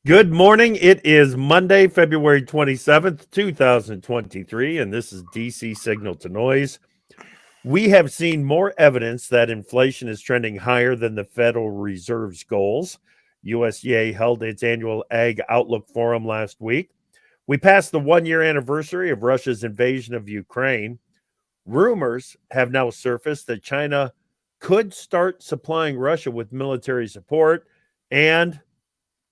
Good morning. It is Monday, February 27th, 2023, and this is DC Signal to Noise. We have seen more evidence that inflation is trending higher than the Federal Reserve's goals. USDA held its annual Ag Outlook Forum last week. We passed the 1 year anniversary of Russia's invasion of Ukraine. Rumors have now surfaced that China could start supplying Russia with military support, and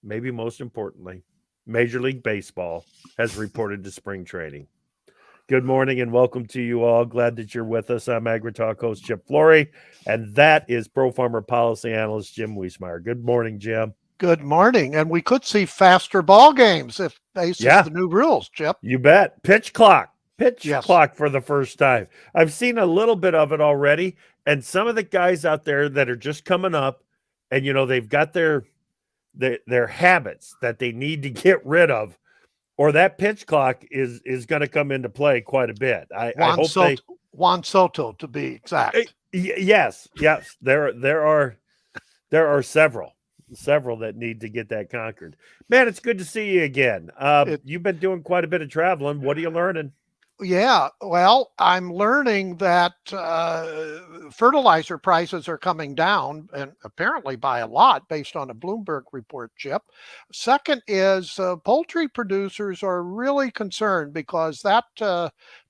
maybe most importantly, Major League Baseball has reported to spring training. Good morning and welcome to you all. Glad that you're with us. I'm AgriTalk host Chip Flory, and that is Pro Farmer Policy Analyst Jim Wiesemeyer. Good morning, Jim. Good morning. And we could see faster ball games if faces the new rules, Chip. You bet. Pitch clock Yes. for the first time. I've seen a little bit of it already, and some of the guys out there that are just coming up, and they've got their habits that they need to get rid of, or that pitch clock is going to come into play quite a bit. I hope Juan Soto, to be exact. Yes. There are several that need to get that conquered. Man, it's good to see you again. You've been doing quite a bit of traveling. What are you learning? Yeah, well, I'm learning that fertilizer prices are coming down, and apparently by a lot, based on a Bloomberg report, Chip. Second is poultry producers are really concerned because that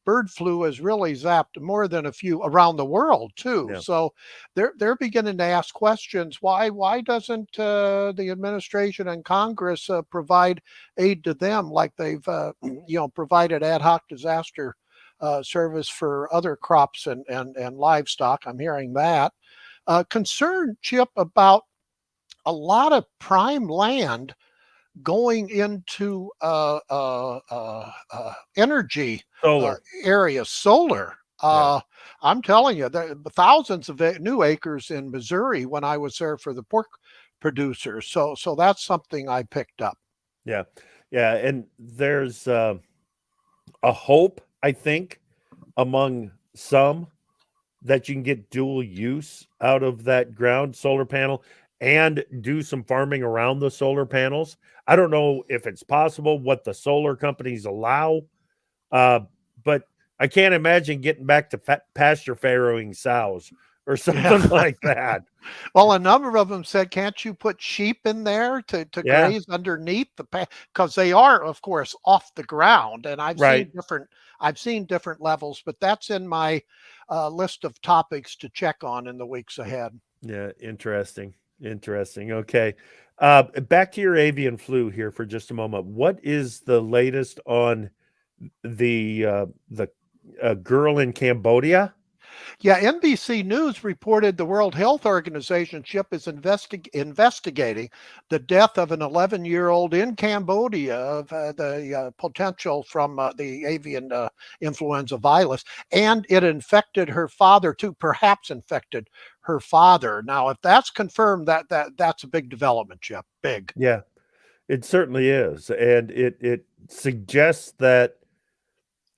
bird flu has really zapped more than a few around the world too. Yeah. So they're beginning to ask questions. Why doesn't the administration and Congress provide aid to them like they've provided ad hoc disaster service for other crops and livestock? I'm hearing that. Concern, Chip, about a lot of prime land going into energy areas, solar. I'm telling you, there are thousands of new acres in Missouri when I was there for the pork producers. So that's something I picked up. Yeah, and there's a hope, I think, among some that you can get dual use out of that ground solar panel and do some farming around the solar panels. I don't know if it's possible, what the solar companies allow, but I can't imagine getting back to pasture farrowing sows or something like that. Well, a number of them said, can't you put sheep in there to graze underneath because they are, of course, off the ground. And I've seen different levels, but that's in my list of topics to check on in the weeks ahead. Yeah, interesting. Okay. Back to your avian flu here for just a moment. What is the latest on the girl in Cambodia? Yeah, NBC News reported the World Health Organization is investigating the death of an 11-year-old in Cambodia of the potential from the avian influenza virus, and it infected her father too, perhaps infected her father. Now, if that's confirmed, that's a big development, Chip. Big. Yeah, it certainly is, and it suggests that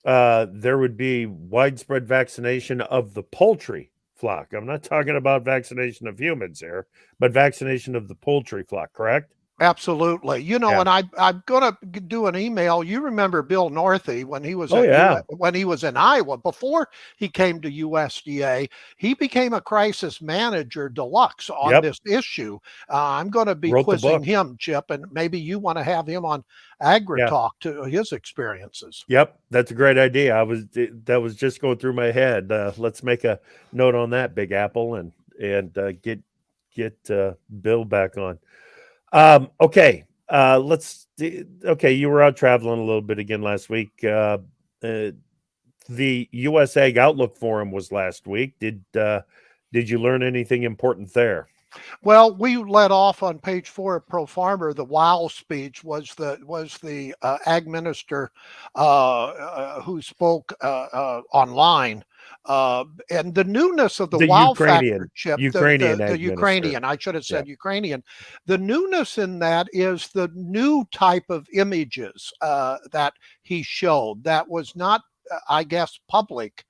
there would be widespread vaccination of the poultry flock. I'm not talking about vaccination of humans here, but vaccination of the poultry flock, correct? Absolutely. And I'm going to do an email. You remember Bill Northey when he was when he was in Iowa before he came to USDA, he became a crisis manager deluxe on this issue. I'm going to be quizzing him, Chip, and maybe you want to have him on AgriTalk to his experiences. Yep, that's a great idea. That was just going through my head. Let's make a note on that, Big Apple, and get Bill back on. Okay. You were out traveling a little bit again last week. The US Ag Outlook Forum was last week. Did you learn anything important there? Well, we let off on page 4 of Pro Farmer. The wow speech was the ag minister who spoke online. And the newness of the wow factor, Chip, the Ukrainian, I should have said Ukrainian. The newness in that is the new type of images that he showed that was not, I guess, public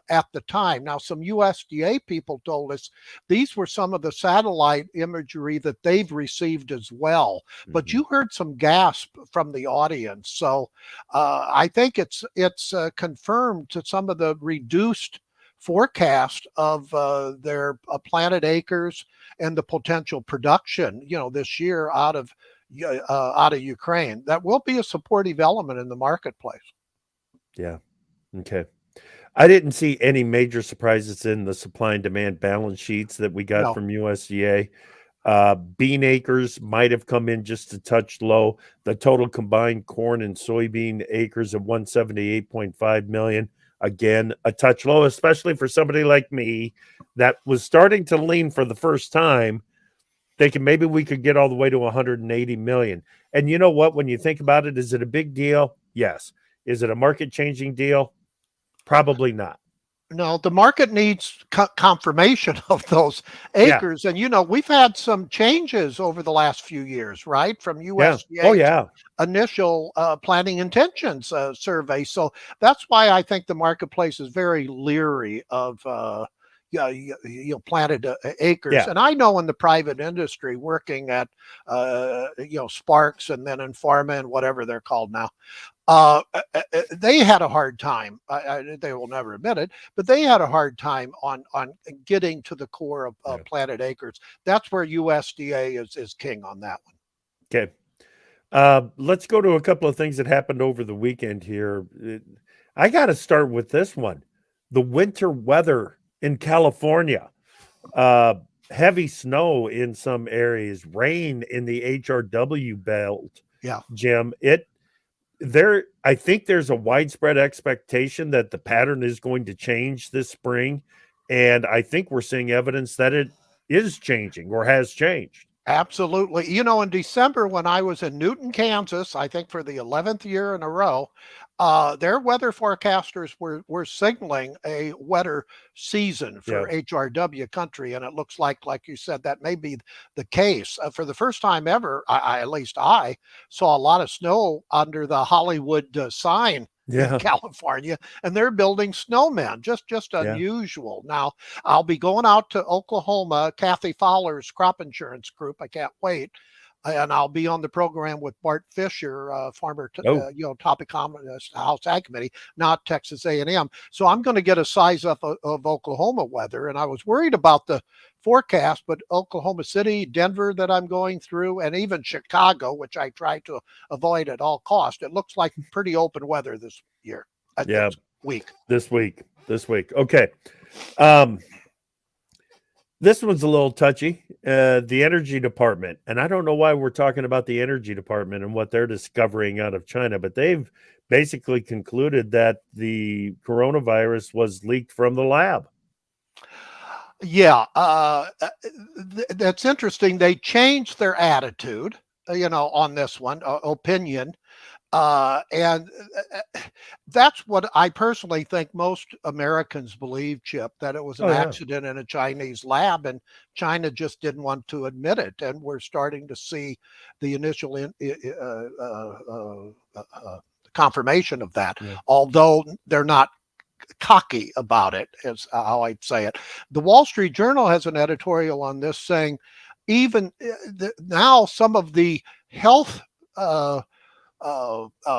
at the time. Now, some USDA people told us these were some of the satellite imagery that they've received as well. But Mhm. you heard some gasp from the audience, so I think it's confirmed to some of the reduced forecast of their planted acres and the potential production, this year out of Ukraine. That will be a supportive element in the marketplace. Yeah. Okay. I didn't see any major surprises in the supply and demand balance sheets that we got No, from USDA. Bean acres might have come in just a touch low. The total combined corn and soybean acres of 178.5 million. Again, a touch low, especially for somebody like me that was starting to lean for the first time, thinking maybe we could get all the way to 180 million. And you know what? When you think about it, is it a big deal? Yes. Is it a market changing deal? Probably not. no, the market needs confirmation of those Yeah. acres. And, we've had some changes over the last few years, right? From Yeah. Oh, USDA's yeah. initial planting intentions survey. So that's why I think the marketplace is very leery of yeah, planted acres. Yeah. And I know in the private industry, working at Sparks and then in pharma and whatever they're called now, they had a hard time. They will never admit it, but they had a hard time on getting to the core of Yeah. planted acres. That's where USDA is king on that one. Okay. Let's go to a couple of things that happened over the weekend here. I got to start with this one. The winter weather in California. Uh, Heavy snow in some areas, rain in the HRW belt. Yeah, Jim, I think there's a widespread expectation that the pattern is going to change this spring, and I think we're seeing evidence that it is changing or has changed. absolutely. In December when I was in Newton, Kansas, I think for the 11th year in a row, their weather forecasters were signaling a wetter season Yeah. for HRW country, and it looks like you said, that may be the case. For the first time ever, at least I saw a lot of snow under the Hollywood sign in Yeah. California, and they're building snowmen. Just Yeah. unusual. Now I'll be going out to Oklahoma, Kathy Fowler's crop insurance group. I can't wait. And I'll be on the program with Bart Fisher, farmer, Oh, top economist, House Ag Committee, not Texas A&M. So I'm going to get a size up of Oklahoma weather. And I was worried about the forecast, but Oklahoma City, Denver, that I'm going through, and even Chicago, which I try to avoid at all cost, it looks like pretty open weather this year. yeah. This week. This week. Okay. Um, This one's a little touchy. The energy department, and I don't know why we're talking about the energy department and what they're discovering out of China, but they've basically concluded that the coronavirus was leaked from the lab. Yeah, that's interesting. They changed their attitude, on this one, opinion. And that's what I personally think most Americans believe, Chip, that it was an Oh yeah, accident in a Chinese lab, and China just didn't want to admit it. And we're starting to see the initial confirmation of that, yeah, although they're not cocky about it, is how I'd say it. The Wall Street Journal has an editorial on this saying even now some of the health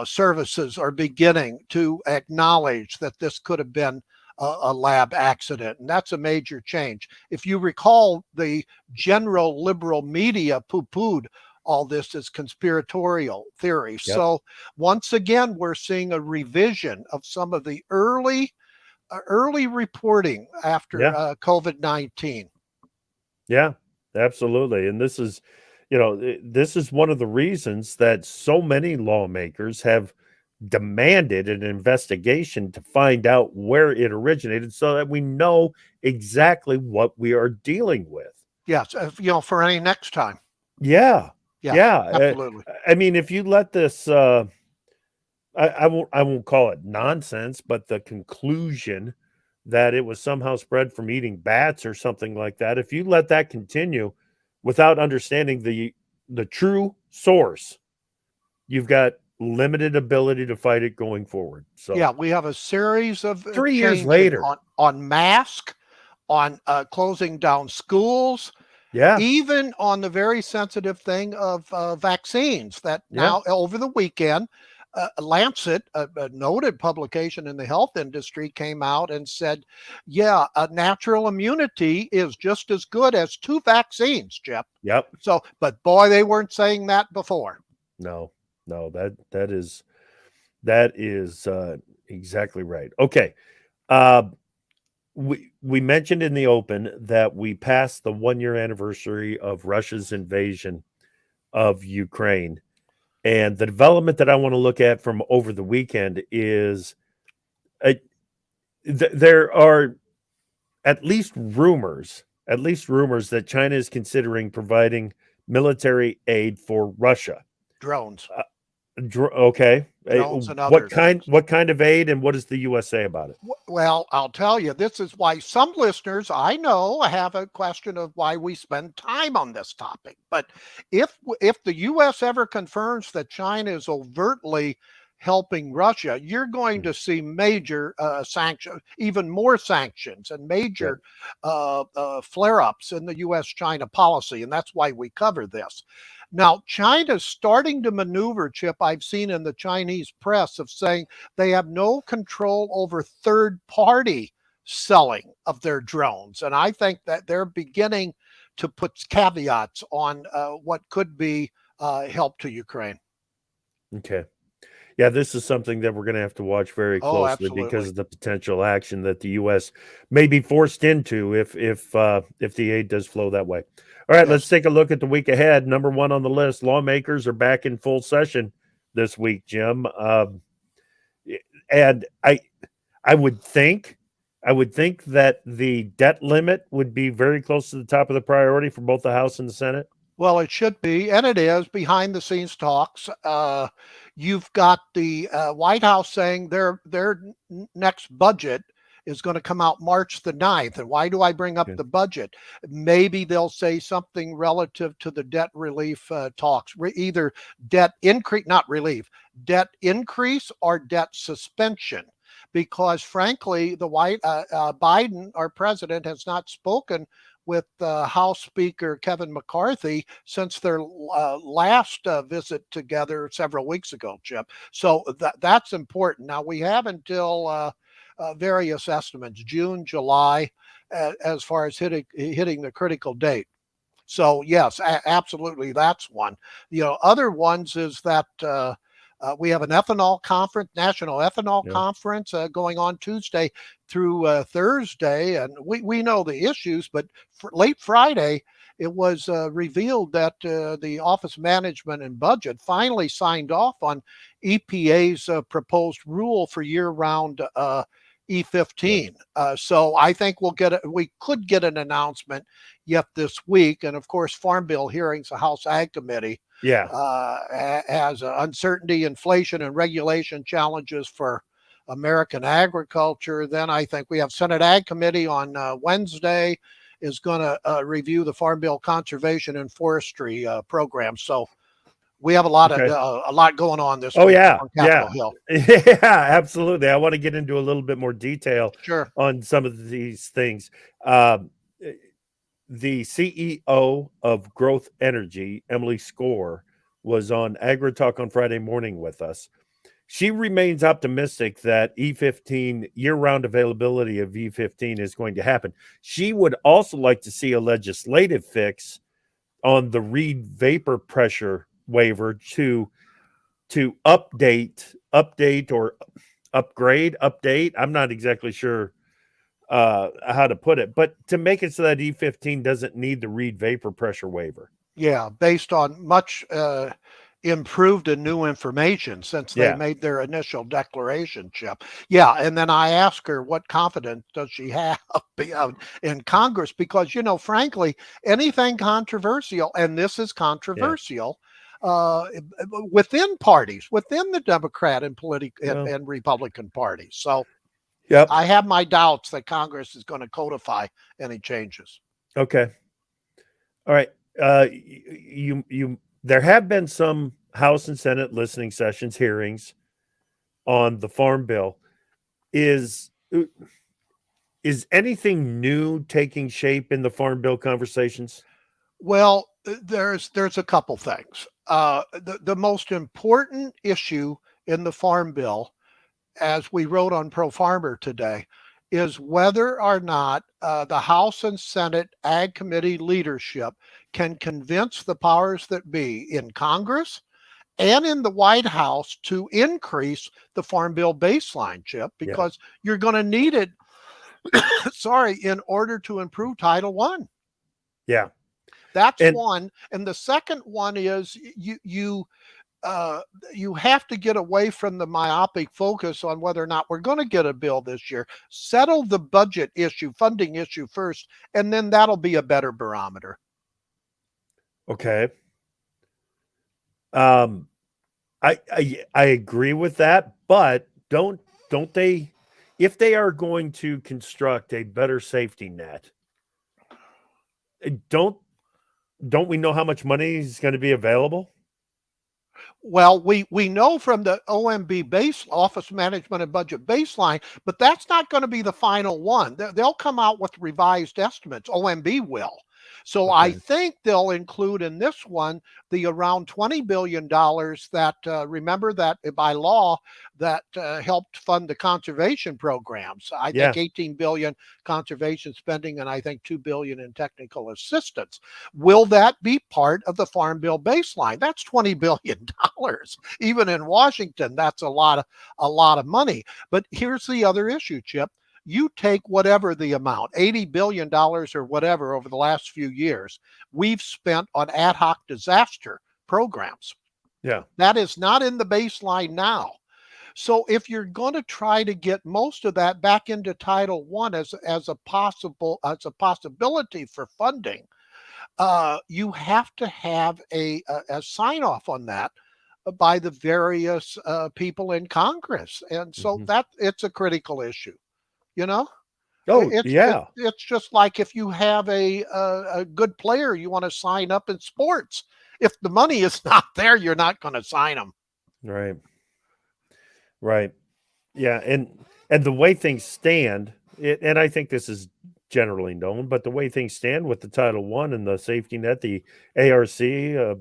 services are beginning to acknowledge that this could have been a lab accident. And that's a major change. If you recall, the general liberal media poo-pooed all this as conspiratorial theory. yep, So once again, we're seeing a revision of some of the early reporting after yeah, COVID-19. yeah, absolutely. And this is one of the reasons that so many lawmakers have demanded an investigation to find out where it originated so that we know exactly what we are dealing with. Yes, for any next time. Yeah. Yeah, Yeah. absolutely. I mean, if you let this, I won't call it nonsense, but the conclusion that it was somehow spread from eating bats or something like that, if you let that continue without understanding the true source, you've got limited ability to fight it going forward. So yeah, we have a series of 3 years changes later, on mask, on closing down schools, yeah, even on the very sensitive thing of vaccines that yeah, now over the weekend, Lancet, a noted publication in the health industry, came out and said, yeah, a natural immunity is just as good as 2 vaccines, Jeff. yep. So, but boy, they weren't saying that before. No, no, that is exactly right. Okay. Uh, we mentioned in the open that we passed the 1 year anniversary of Russia's invasion of Ukraine. And the development that I want to look at from over the weekend is uh, there are at least rumors that China is considering providing military aid for Russia. Drones, Uh, okay. drones, and What other kind things. what kind of aid and what does the US say about it? Well, I'll tell you, this is why some listeners I know have a question of why we spend time on this topic. But if the U.S. ever confirms that China is overtly helping Russia, you're going to see major sanctions, even more sanctions, and Yep. major flare-ups in the U.S.-China policy, and that's why we cover this. Now, China's starting to maneuver, Chip, I've seen in the Chinese press, of saying they have no control over third party selling of their drones. And I think that they're beginning to put caveats on what could be help to Ukraine. Okay. Yeah, this is something that we're going to have to watch very Oh, closely because absolutely. of the potential action that the U.S. may be forced into if the aid does flow that way. All right, let's Yes. take a look at the week ahead. Number one on the list: lawmakers are back in full session this week, Jim. And I would think that the debt limit would be very close to the top of the priority for both the House and the Senate. Well, it should be, and it is behind the scenes talks. You've got the White House saying their next budget is going to come out March the 9th. And why do I bring up Okay. the budget? Maybe they'll say something relative to the debt relief talks, either debt increase, not relief, debt increase or debt suspension. Because frankly, the Biden, our president, has not spoken with House Speaker Kevin McCarthy since their last visit together several weeks ago, Chip. So that's important. Now we have until various estimates, June, July, as far as hitting the critical date. So yes, absolutely, that's one. Other ones is that we have an ethanol conference, national ethanol Yeah. conference, going on Tuesday through Thursday, and we know the issues. But late Friday, it was revealed that the Office of Management and Budget finally signed off on EPA's proposed rule for year-round Yeah. E15. So I think we could get an announcement yet this week. And of course, Farm Bill hearings, the House Ag Committee Yeah. has uncertainty, inflation, and regulation challenges for American agriculture. Then I think we have Senate Ag Committee on Wednesday is going to review the Farm Bill conservation and forestry program. So we have a lot going on this Oh week yeah, on yeah, Capitol Hill. yeah, absolutely. I want to get into a little bit more detail Sure. on some of these things. Um, the CEO of Growth Energy, Emily Score, was on AgriTalk on Friday morning with us. She remains optimistic that E15 year-round availability of E15 is going to happen. She would also like to see a legislative fix on the Reed vapor pressure waiver to update or update. I'm not exactly sure how to put it, but to make it so that E15 doesn't need the Reed vapor pressure waiver. Yeah, based on much improved and new information since they Yeah. made their initial declaration, Chip. Yeah, and then I asked her what confidence does she have in Congress, because frankly, anything controversial, and this is Yeah. controversial, uh, within parties, within the Democrat and Well, and Republican parties. So yep. I have my doubts that Congress is going to codify any changes. Okay. All right. You there have been some House and Senate listening sessions, hearings on the Farm Bill. Is anything new taking shape in the Farm Bill conversations? Well, there's a couple things. The most important issue in the Farm Bill, as we wrote on Pro Farmer today, is whether or not the House and Senate Ag Committee leadership can convince the powers that be in Congress and in the White House to increase the Farm Bill baseline, Chip, Yeah. because you're going to need it, sorry, in order to improve Title One. Yeah. That's And one. And the second one is you have to get away from the myopic focus on whether or not we're going to get a bill this year. Settle the budget issue, funding issue first, and then that'll be a better barometer. okay. I agree with that, but don't they, if they are going to construct a better safety net, don't we know how much money is going to be available? Well, we know from the OMB base Office Management and Budget baseline, but that's not going to be the final one. They'll come out with revised estimates. OMB will. So I Okay. think they'll include in this one the around $20 billion that remember that by law that helped fund the conservation programs. I think Yeah. 18 billion conservation spending and I think 2 billion in technical assistance. Will that be part of the Farm Bill baseline? That's $20 billion. Even in Washington, that's a lot of money. But here's the other issue, Chip. You take whatever the amount, $80 billion or whatever over the last few years, we've spent on ad hoc disaster programs. Yeah. That is not in the baseline now. So if you're going to try to get most of that back into Title One as a possibility for funding, you have to have a sign off on that by the various people in Congress, and so Mm-hmm. that it's a critical issue. You know, Oh, yeah. it's just like if you have a good player you want to sign up in sports. If the money is not there, you're not going to sign them. Right. Right. Yeah. And the way things stand, and I think this is generally known, but the way things stand with the Title One and the safety net, the ARC, the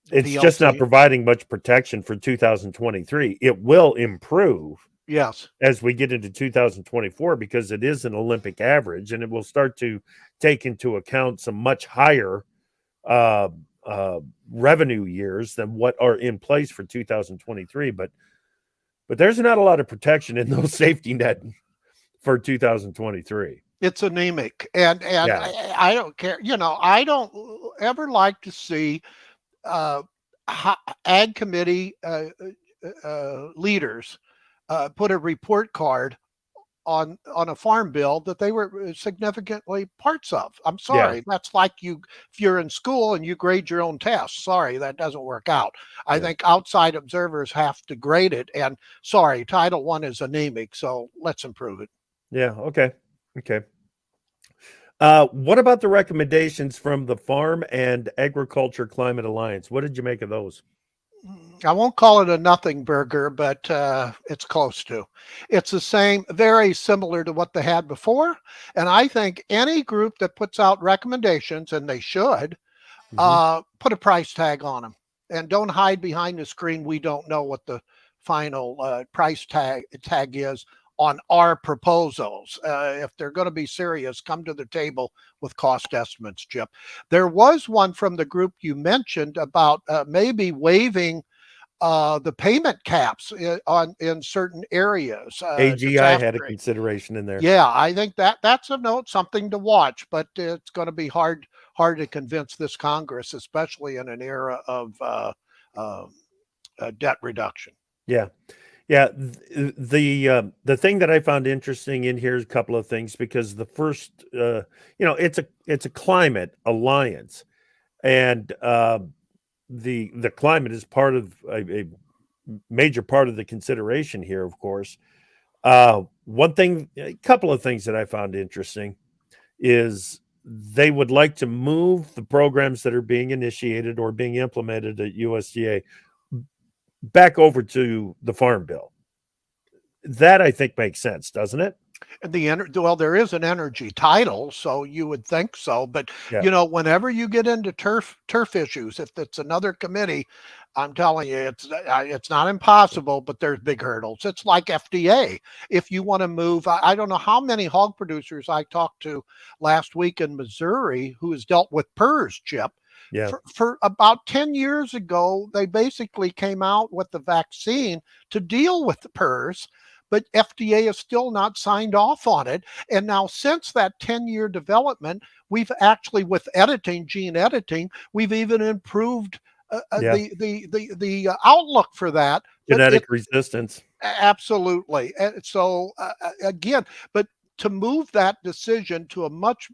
it's just not VLC, providing much protection for 2023. It will improve yes. as we get into 2024 because it is an Olympic average and it will start to take into account some much higher uh, revenue years than what are in place for 2023. But there's not a lot of protection in those safety net for 2023. It's anemic, and Yeah. I don't care. I don't ever like to see uh, ag committee leaders put a report card on a farm bill that they were significantly parts of. I'm Yeah. sorry, that's like if you're in school and you grade your own tests. Sorry, that doesn't work out. I Yeah. think outside observers have to grade it, and sorry, Title One is anemic, so let's improve it. Yeah. Okay. Okay. What about the recommendations from the Farm and Agriculture Climate Alliance? What did you make of those? I won't call it a nothing burger, but it's close to. It's the same, very similar to what they had before. And I think any group that puts out recommendations, and they should, Mhm. put a price tag on them. And don't hide behind the screen. We don't know what the final price tag is on our proposals. If they're going to be serious, come to the table with cost estimates, Chip. There was one from the group you mentioned about maybe waiving the payment caps in certain areas. AGI had a Disaster. consideration in there. Yeah, I think that's a note, something to watch, but it's going to be hard to convince this Congress, especially in an era of uh, debt reduction. Yeah. Yeah, the thing that I found interesting in here is a couple of things because the first, it's a climate alliance, and the climate is part of a major part of the consideration here, of course. A couple of things that I found interesting is they would like to move the programs that are being initiated or being implemented at USDA back over to the Farm Bill. That I think makes sense, doesn't it? Well, there is an energy title, so you would think so. But Yeah. whenever you get into turf issues, if it's another committee, I'm telling you, it's not impossible, but there's big hurdles. It's like FDA. If you want to move, I don't know how many hog producers I talked to last week in Missouri who has dealt with PRRS, Chip. Yeah. For about 10 years ago, they basically came out with the vaccine to deal with the PRRS, but FDA has still not signed off on it. And now, since that 10-year development, we've actually, with gene editing, we've even improved the outlook for that. Genetic resistance. Absolutely. And so again, but to move that decision to a much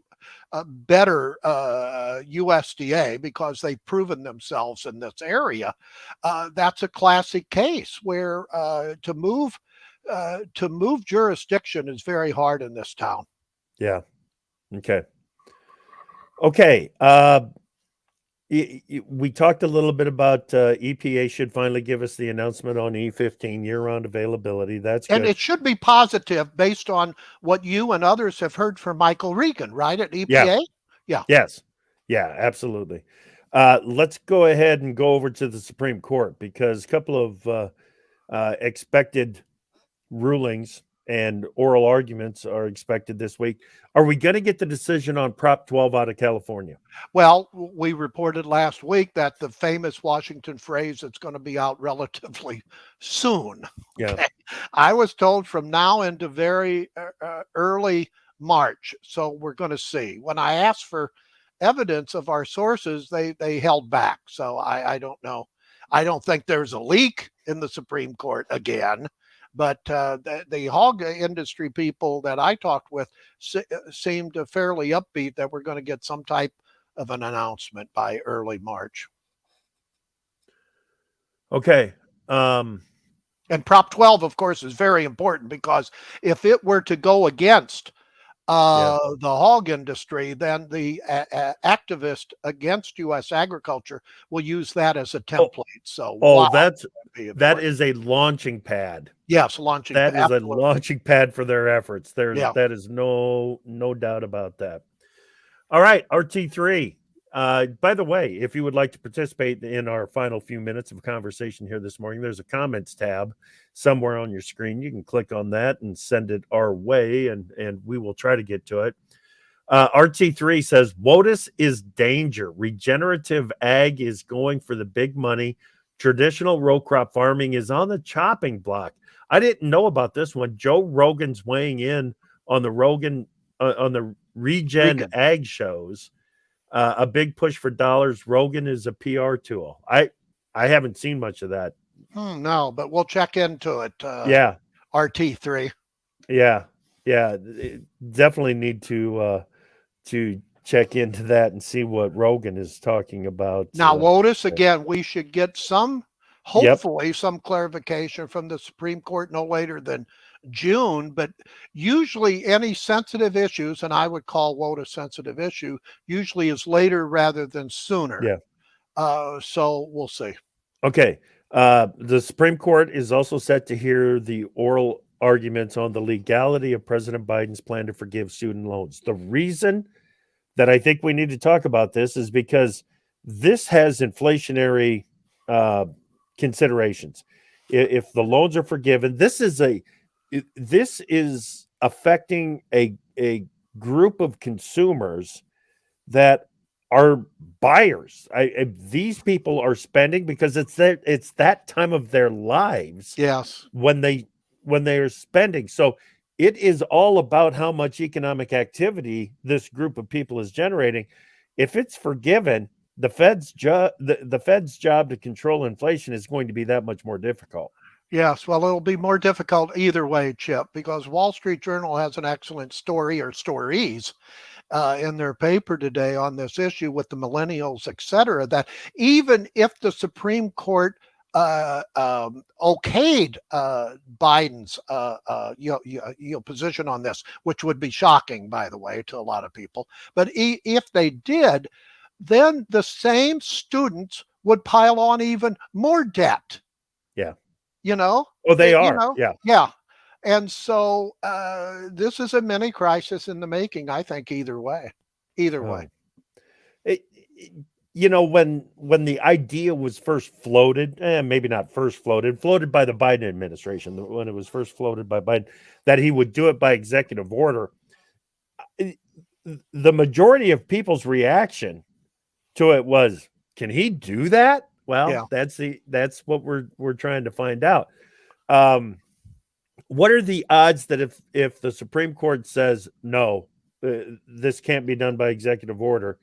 better USDA, because they've proven themselves in this area, that's a classic case where to move jurisdiction is very hard in this town. Yeah. Okay. We talked a little bit about EPA should finally give us the announcement on E15 year-round availability. That's good. And it should be positive based on what you and others have heard from Michael Regan, right, at EPA? Yeah. Yes. Yeah, absolutely. Let's go ahead and go over to the Supreme Court, because a couple of expected rulings and oral arguments are expected this week. Are we going to get the decision on Prop 12 out of California? Well, we reported last week that the famous Washington phrase, it's going to be out relatively soon. Yeah. Okay. I was told from now into very early March. So we're going to see. When I asked for evidence of our sources, they held back. So I don't know. I don't think there's a leak in the Supreme Court again. But the hog industry people that I talked with seemed fairly upbeat that we're going to get some type of an announcement by early March. Okay. And Prop 12, of course, is very important, because if it were to go against the hog industry, then the activist against U.S. agriculture will use that as a template. That is a launching pad. Yes, launching pad. That is a launching pad for their efforts. That is no doubt about that. All right, RT3. By the way, if you would like to participate in our final few minutes of conversation here this morning, there's a comments tab somewhere on your screen. You can click on that and send it our way, and we will try to get to it. RT3 says, WOTUS is danger. Regenerative ag is going for the big money. Traditional row crop farming is on the chopping block. I didn't know about this one. Joe Rogan's weighing in on the Regen ag shows. A big push for dollars. Rogan is a PR tool. I haven't seen much of that. No, but we'll check into it. RT3. Yeah. Definitely need to check into that and see what Rogan is talking about. Now, WOTUS, again, we should get hopefully some clarification from the Supreme Court no later than June, but usually any sensitive issues, and I would call WOTUS sensitive issue, usually is later rather than sooner. Yeah. So we'll see. Okay. The Supreme Court is also set to hear the oral arguments on the legality of President Biden's plan to forgive student loans. The reason that I think we need to talk about this is because this has inflationary considerations. If the loans are forgiven, this is affecting a group of consumers that are buyers. These people are spending because it's that time of their lives. Yes, when they are spending. So it is all about how much economic activity this group of people is generating. If it's forgiven, the Fed's job to control inflation is going to be that much more difficult. Yes, well, it'll be more difficult either way, Chip, because Wall Street Journal has an excellent story or stories in their paper today on this issue with the millennials, et cetera, that even if the Supreme Court okayed Biden's position on this, which would be shocking, by the way, to a lot of people. But if they did, then the same students would pile on even more debt. Yeah. Oh, they are. Yeah. Yeah. And so this is a mini crisis in the making, I think, either way. It, when the idea was first floated, maybe not first floated by the Biden administration, when it was first floated by Biden, that he would do it by executive order, the majority of people's reaction to it was, can he do that? Well, that's what we're trying to find out. What are the odds that if the Supreme Court says no, this can't be done by executive order,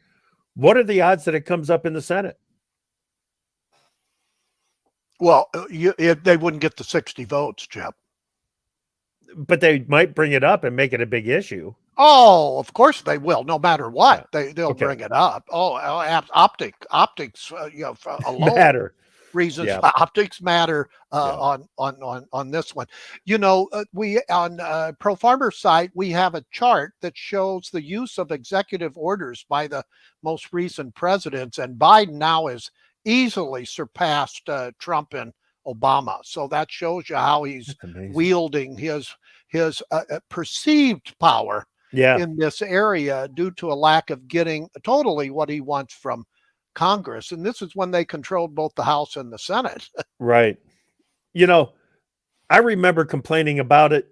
what are the odds that it comes up in the Senate? Well, they wouldn't get the 60 votes, Chip. But they might bring it up and make it a big issue. Oh, of course they will. No matter what, they'll bring it up. Optics, alone matter. Reasons optics matter on this one. We on Pro Farmer site, we have a chart that shows the use of executive orders by the most recent presidents, and Biden now has easily surpassed Trump and Obama. So that shows you how he's wielding his perceived power in this area due to a lack of getting totally what he wants from Congress. And this is when they controlled both the House and the Senate. Right. I remember complaining about it,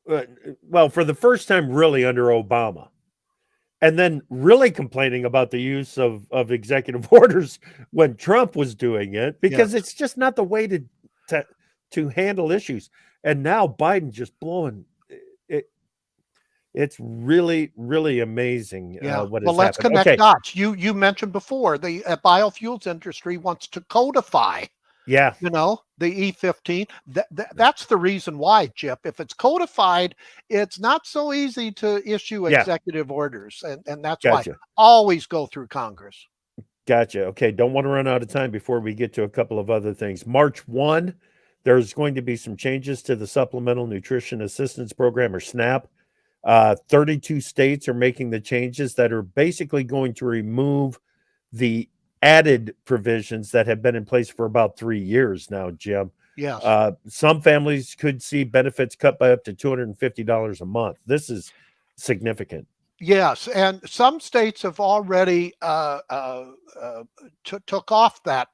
for the first time really under Obama, and then really complaining about the use of executive orders when Trump was doing it, because it's just not the way to handle issues. And now Biden just blowing it. It's really, really amazing. Let's connect dots. You mentioned before the biofuels industry wants to codify. Yeah. The E15. That's the reason why, Chip. If it's codified, it's not so easy to issue executive orders. And that's why always go through Congress. Gotcha. Okay. Don't want to run out of time before we get to a couple of other things. March 1, there's going to be some changes to the Supplemental Nutrition Assistance Program, or SNAP. 32 states are making the changes that are basically going to remove the added provisions that have been in place for about 3 years now, Jim. Yes. Some families could see benefits cut by up to $250 a month. This is significant. Yes, and some states have already took off that.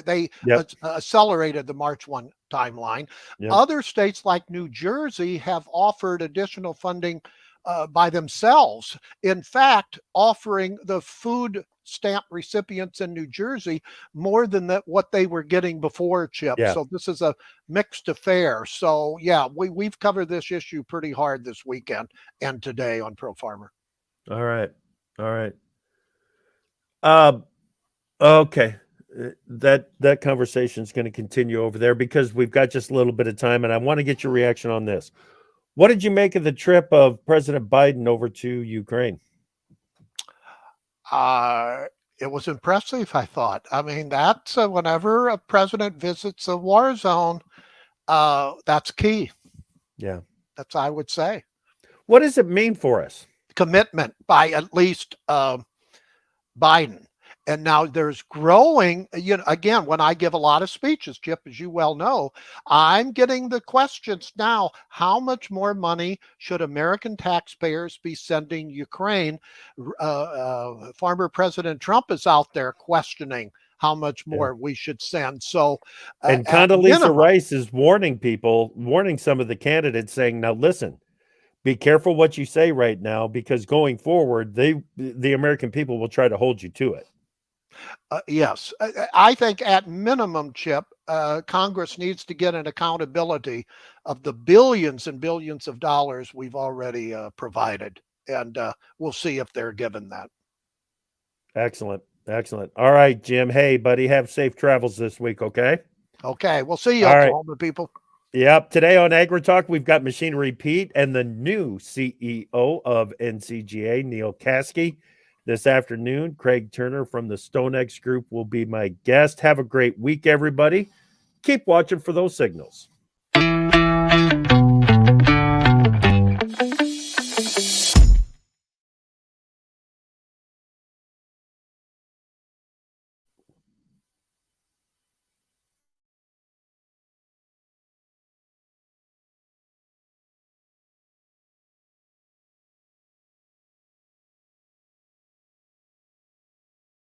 They accelerated the March 1 timeline. Yep. Other states like New Jersey have offered additional funding by themselves. In fact, offering the food stamp recipients in New Jersey more than what they were getting before, Chip. Yeah. So this is a mixed affair. So we've covered this issue pretty hard this weekend and today on Pro Farmer. All right. Okay. That conversation is going to continue over there because we've got just a little bit of time, and I want to get your reaction on this. What did you make of the trip of President Biden over to Ukraine? It was impressive, I thought. I mean, that's whenever a president visits a war zone, that's key. Yeah. That's, I would say. What does it mean for us? Commitment by at least Biden. And now there's growing, again, when I give a lot of speeches, Chip, as you well know, I'm getting the questions now, how much more money should American taxpayers be sending Ukraine? Former President Trump is out there questioning how much more we should send. So, and Condoleezza Rice is warning some of the candidates, saying, now listen, be careful what you say right now, because going forward, the American people will try to hold you to it. Yes, I think at minimum, Chip, Congress needs to get an accountability of the billions and billions of dollars we've already provided, and we'll see if they're given that. Excellent. All right, Jim. Hey, buddy, have safe travels this week, okay? Okay, we'll see you, Oklahoma people. Yep. Today on Agri Talk, we've got Machinery Pete and the new CEO of NCGA, Neil Caskey. this afternoon. Craig Turner from the StoneX Group will be my guest. Have a great week, everybody. Keep watching for those signals.